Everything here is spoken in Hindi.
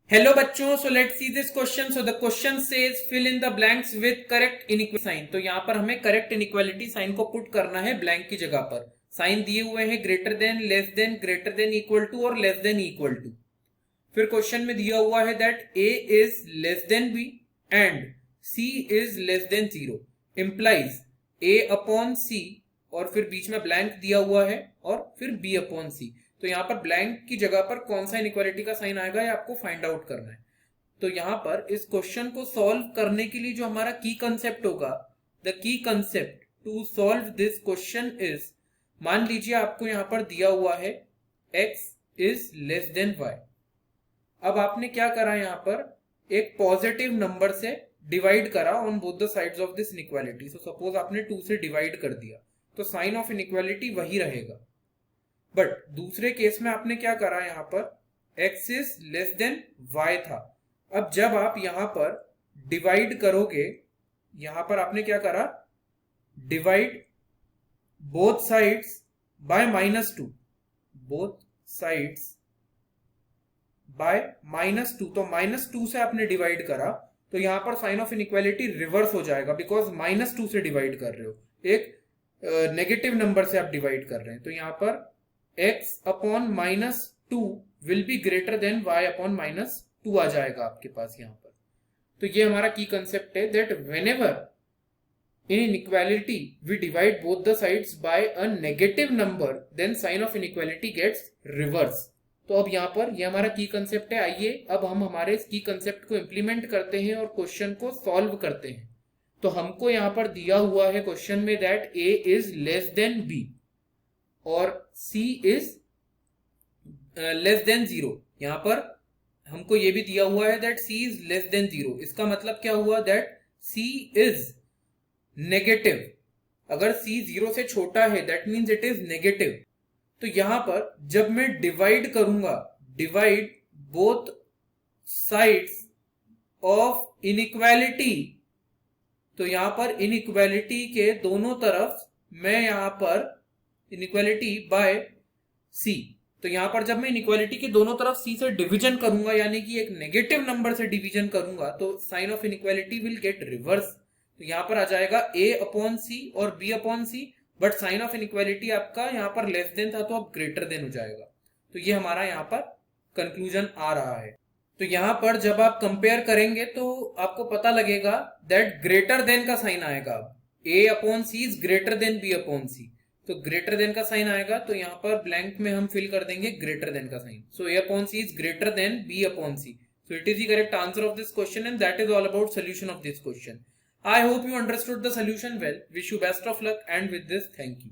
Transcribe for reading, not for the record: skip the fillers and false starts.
हेलो बच्चों, so let's see this question. So the question says fill in the blanks with correct inequality sign. तो यहाँ पर हमें करेक्ट इनइक्वालिटी साइन को पुट करना है ब्लैंक की जगह पर. साइन दिए हुए हैं greater than, greater than, equal to और लेस देन इक्वल टू. फिर क्वेश्चन में दिया हुआ है that A is less than B and C is less than 0 implies A upon C और फिर बीच में ब्लैंक दिया हुआ है और फिर बी अपॉन सी. तो यहाँ पर ब्लैंक की जगह पर कौन सा इनइक्वालिटी का साइन आएगा ये आपको फाइंड आउट करना है. तो यहाँ पर इस क्वेश्चन को सॉल्व करने के लिए जो हमारा की कंसेप्ट होगा, the key concept to solve this question is, मान लीजिए आपको यहाँ पर दिया हुआ है x is less than y. अब आपने क्या करा, यहाँ पर एक पॉजिटिव नंबर से डिवाइड करा on both the sides of this inequality. So suppose आपने 2 से डिवाइड कर दिया तो साइन ऑफ इनइक्वालिटी वही रहेगा. बट दूसरे केस में आपने क्या करा, यहां पर x is less than y था. अब जब आप यहां पर डिवाइड करोगे, यहां पर आपने क्या करा, divide both sides by -2, both sides by -2. तो -2 से आपने डिवाइड करा तो यहां पर साइन ऑफ इनइक्वालिटी रिवर्स हो जाएगा बिकॉज -2 से डिवाइड कर रहे हो, एक नेगेटिव नंबर से आप डिवाइड कर रहे हैं. तो यहां पर x upon -2 will be greater than y upon -2 आ जाएगा आपके पास यहाँ पर. तो ये हमारा की कंसेप्ट है that whenever in inequality we divide both the sides by a negative number then sign of inequality gets reverse. तो अब यहाँ पर ये हमारा की कंसेप्ट है. आइए अब हम हमारे इस की कंसेप्ट को इंप्लीमेंट करते हैं और क्वेश्चन को सॉल्व करते हैं. तो हमको यहाँ पर दिया हुआ है क्वेश्चन में that a is less then b और c इज लेस देन 0. यहां पर हमको ये भी दिया हुआ है that c is less than 0. इसका मतलब क्या हुआ, दैट c इज नेगेटिव. अगर c 0 से छोटा है that means it is negative. तो यहां पर जब मैं डिवाइड करूंगा, divide both sides of inequality, तो यहां पर इनइक्वालिटी के दोनों तरफ मैं यहां पर इनइक्वालिटी बाय c. तो यहां पर जब मैं इनइक्वालिटी के दोनों तरफ c से डिवीजन करूंगा, यानी कि एक नेगेटिव नंबर से डिवीजन करूंगा, तो sign of inequality will get reverse. तो यहां पर आ जाएगा a अपॉन सी और b upon C. But sign of inequality आपका यहां पर लेस देन था तो अब ग्रेटर देन हो जाएगा. तो ये हमारा यहां पर कंक्लूजन आ रहा है. तो यहां पर जब आप कंपेयर करेंगे तो आपको पता लगेगा दैट ग्रेटर देन का साइन आएगा. a upon C is greater than b upon C. तो ग्रेटर देन का साइन आएगा तो यहाँ पर ब्लैंक में हम फिल कर देंगे ग्रेटर देन का sign. So a upon C is greater than b upon C. So it is the correct answer of this question and that is all about solution of this question. I hope you understood the solution well. Wish you best of luck and with this, thank you.